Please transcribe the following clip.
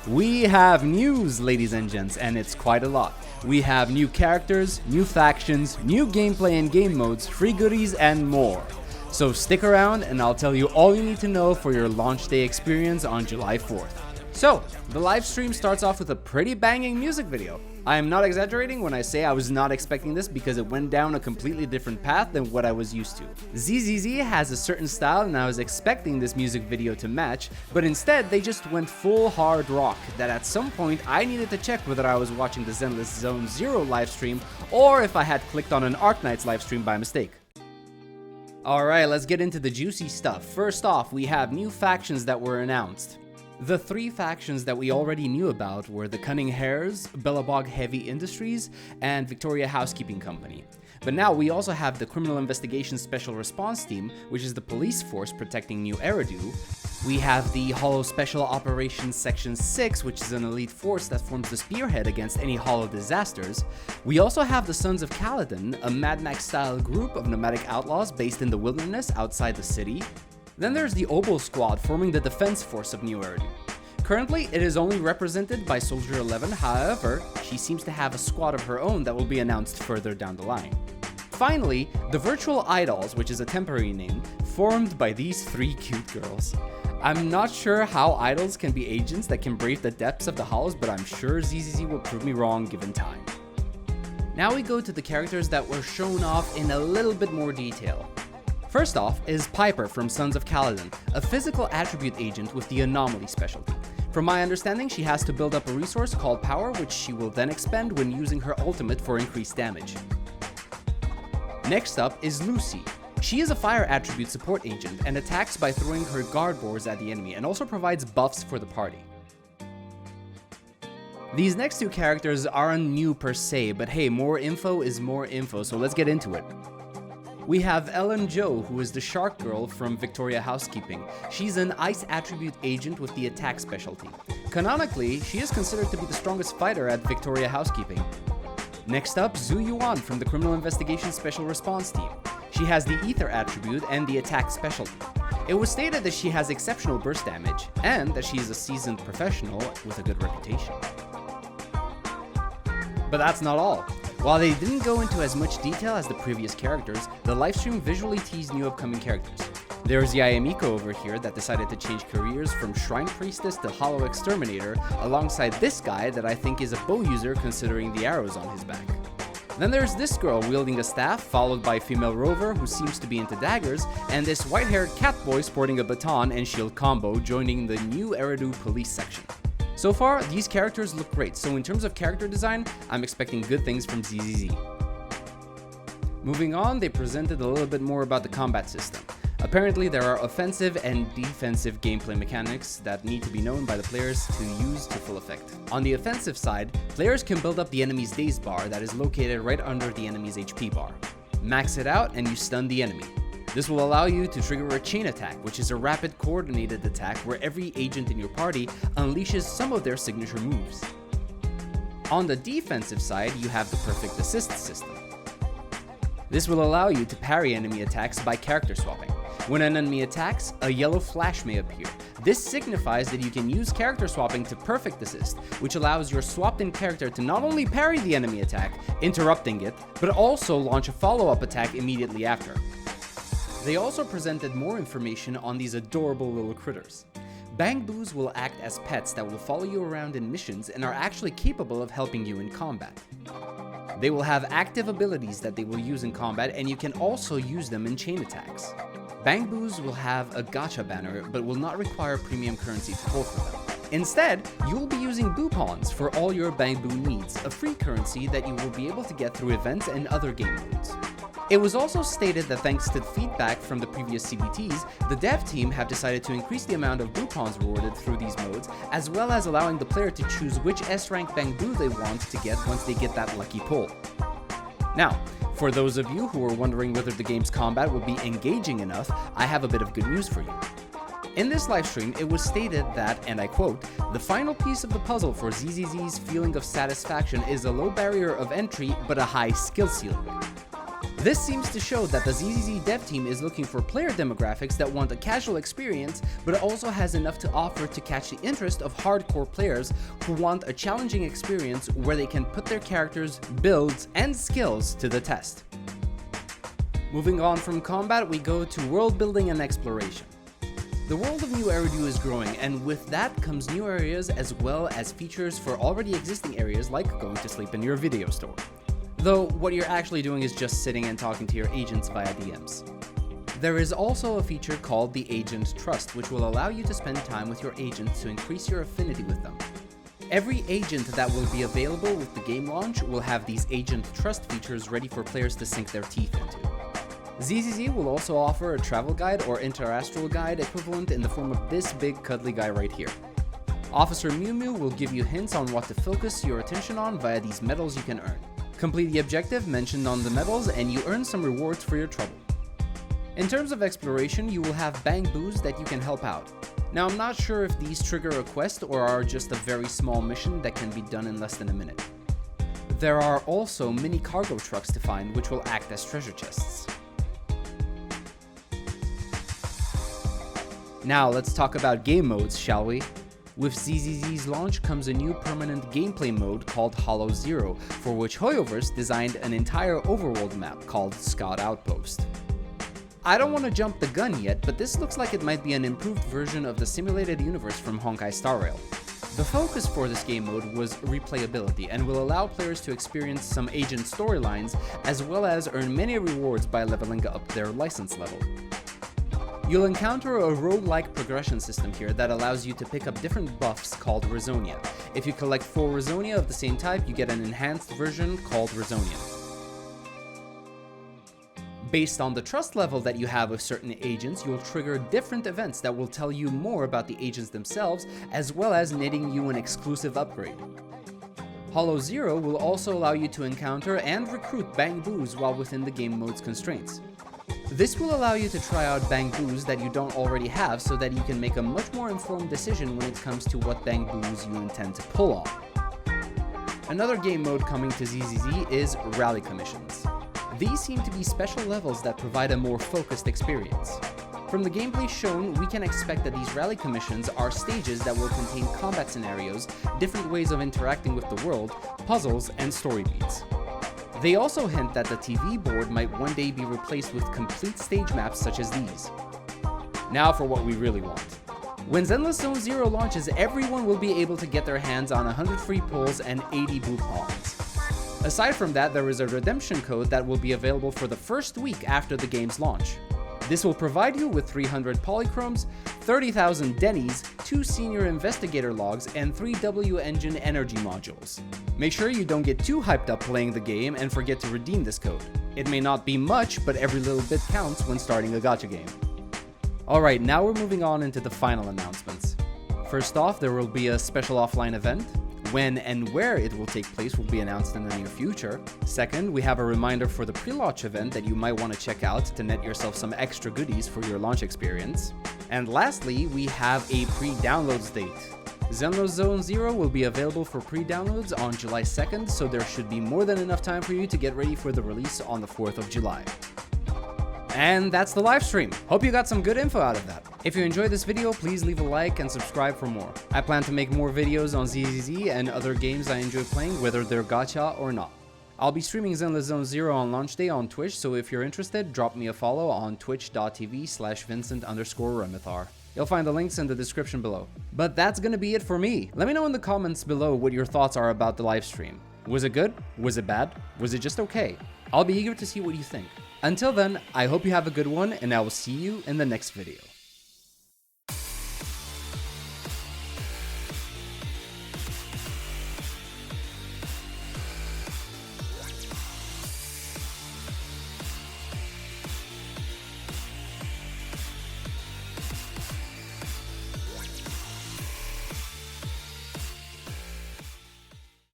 We have news, ladies and gents, and it's quite a lot. We have new characters, new factions, new gameplay and game modes, free goodies, and more. So stick around and I'll tell you all you need to know for your launch day experience on July 4th. So, the live stream starts off with a pretty banging music video. I am not exaggerating when I say I was not expecting this because it went down a completely different path than what I was used to. ZZZ has a certain style and I was expecting this music video to match, but instead they just went full hard rock that at some point I needed to check whether I was watching the Zenless Zone Zero livestream or if I had clicked on an Arknight's livestream by mistake. Alright, let's get into the juicy stuff. First off, we have new factions that were announced. The three factions that we already knew about were the Cunning Hares, Bellabog Heavy Industries, and Victoria Housekeeping Company. But now we also have the Criminal Investigation Special Response Team, which is the police force protecting New Eridu. We have the Hollow Special Operations Section 6, which is an elite force that forms the spearhead against any Hollow disasters. We also have the Sons of Kaladin, a Mad Max-style group of nomadic outlaws based in the wilderness outside the city. Then there's the Oboe Squad forming the defense force of New Eridu. Currently, it is only represented by Soldier 11, however, she seems to have a squad of her own that will be announced further down the line. Finally, the Virtual Idols, which is a temporary name, formed by these three cute girls. I'm not sure how idols can be agents that can brave the depths of the Hollows, but I'm sure ZZZ will prove me wrong given time. Now we go to the characters that were shown off in a little bit more detail. First off is Piper from Sons of Kaladin, a physical attribute agent with the Anomaly specialty. From my understanding, she has to build up a resource called Power, which she will then expend when using her ultimate for increased damage. Next up is Lucy. She is a fire attribute support agent and attacks by throwing her guard boars at the enemy and also provides buffs for the party. These next two characters aren't new per se, but hey, more info is more info, so let's get into it. We have Ellen Jo, who is the Shark Girl from Victoria Housekeeping. She's an ice attribute agent with the attack specialty. Canonically, she is considered to be the strongest fighter at Victoria Housekeeping. Next up, Zhu Yuan from the Criminal Investigation Special Response Team. She has the Ether attribute and the attack specialty. It was stated that she has exceptional burst damage, and that she is a seasoned professional with a good reputation. But that's not all. While they didn't go into as much detail as the previous characters, the livestream visually teased new upcoming characters. There's Yayamiko over here that decided to change careers from Shrine Priestess to Hollow Exterminator, alongside this guy that I think is a bow user considering the arrows on his back. Then there's this girl wielding a staff, followed by female rover who seems to be into daggers, and this white-haired cat boy sporting a baton and shield combo joining the New Eridu police section. So far, these characters look great, so in terms of character design, I'm expecting good things from ZZZ. Moving on, they presented a little bit more about the combat system. Apparently, there are offensive and defensive gameplay mechanics that need to be known by the players to use to full effect. On the offensive side, players can build up the enemy's daze bar that is located right under the enemy's HP bar. Max it out and you stun the enemy. This will allow you to trigger a chain attack, which is a rapid coordinated attack where every agent in your party unleashes some of their signature moves. On the defensive side, you have the Perfect Assist system. This will allow you to parry enemy attacks by character swapping. When an enemy attacks, a yellow flash may appear. This signifies that you can use character swapping to Perfect Assist, which allows your swapped-in character to not only parry the enemy attack, interrupting it, but also launch a follow-up attack immediately after. They also presented more information on these adorable little critters. Bangboos will act as pets that will follow you around in missions and are actually capable of helping you in combat. They will have active abilities that they will use in combat, and you can also use them in chain attacks. Bangboos will have a gacha banner, but will not require premium currency to pull for them. Instead, you will be using Boo Pawns for all your Bangboo needs, a free currency that you will be able to get through events and other game modes. It was also stated that thanks to feedback from the previous CBTs, the dev team have decided to increase the amount of Boo Pawns rewarded through these modes, as well as allowing the player to choose which S-rank Bangboo they want to get once they get that lucky pull. Now, for those of you who are wondering whether the game's combat will be engaging enough, I have a bit of good news for you. In this livestream, it was stated that, and I quote, "The final piece of the puzzle for ZZZ's feeling of satisfaction is a low barrier of entry but a high skill ceiling." This seems to show that the ZZZ dev team is looking for player demographics that want a casual experience, but also has enough to offer to catch the interest of hardcore players who want a challenging experience where they can put their characters, builds, and skills to the test. Moving on from combat, we go to world building and exploration. The world of New Eridu is growing, and with that comes new areas as well as features for already existing areas like going to sleep in your video store. Though what you're actually doing is just sitting and talking to your agents via DMs. There is also a feature called the Agent Trust, which will allow you to spend time with your agents to increase your affinity with them. Every agent that will be available with the game launch will have these Agent Trust features ready for players to sink their teeth into. ZZZ will also offer a travel guide or interastral guide equivalent in the form of this big cuddly guy right here. Officer Mew Mew will give you hints on what to focus your attention on via these medals you can earn. Complete the objective mentioned on the medals and you earn some rewards for your trouble. In terms of exploration, you will have bang boos that you can help out. Now I'm not sure if these trigger a quest or are just a very small mission that can be done in less than a minute. There are also mini cargo trucks to find which will act as treasure chests. Now let's talk about game modes, shall we? With ZZZ's launch comes a new permanent gameplay mode called HoLoZero, for which HoYoverse designed an entire overworld map called Scout Outpost. I don't want to jump the gun yet, but this looks like it might be an improved version of the simulated universe from Honkai Star Rail. The focus for this game mode was replayability and will allow players to experience some agent storylines as well as earn many rewards by leveling up their license level. You'll encounter a roguelike progression system here that allows you to pick up different buffs called Resonia. If you collect 4 Resonia of the same type, you get an enhanced version called Resonia. Based on the trust level that you have with certain agents, you'll trigger different events that will tell you more about the agents themselves, as well as netting you an exclusive upgrade. HoLoZero will also allow you to encounter and recruit bang boos while within the game mode's constraints. This will allow you to try out bang boos that you don't already have so that you can make a much more informed decision when it comes to what bang boos you intend to pull off. Another game mode coming to ZZZ is Rally Commissions. These seem to be special levels that provide a more focused experience. From the gameplay shown, we can expect that these rally commissions are stages that will contain combat scenarios, different ways of interacting with the world, puzzles, and story beats. They also hint that the TV board might one day be replaced with complete stage maps such as these. Now for what we really want. When Zenless Zone Zero launches, everyone will be able to get their hands on 100 free pulls and 80 boo pawns. Aside from that, there is a redemption code that will be available for the first week after the game's launch. This will provide you with 300 polychromes, 30,000 dennies, 2 senior investigator logs, and 3 W engine energy modules. Make sure you don't get too hyped up playing the game and forget to redeem this code. It may not be much, but every little bit counts when starting a gacha game. Alright, now we're moving on into the final announcements. First off, there will be a special offline event. When and where it will take place will be announced in the near future. Second, we have a reminder for the pre-launch event that you might want to check out to net yourself some extra goodies for your launch experience. And lastly, we have a pre-downloads date. Zenless Zone Zero will be available for pre-downloads on July 2nd, so there should be more than enough time for you to get ready for the release on the 4th of July. And that's the live stream. Hope you got some good info out of that. If you enjoyed this video, please leave a like and subscribe for more. I plan to make more videos on ZZZ and other games I enjoy playing, whether they're gacha or not. I'll be streaming Zenless Zone Zero on launch day on Twitch, so if you're interested, drop me a follow on twitch.tv/Vyncent_Remethar. You'll find the links in the description below. But that's gonna be it for me. Let me know in the comments below what your thoughts are about the live stream. Was it good? Was it bad? Was it just okay? I'll be eager to see what you think. Until then, I hope you have a good one, and I will see you in the next video.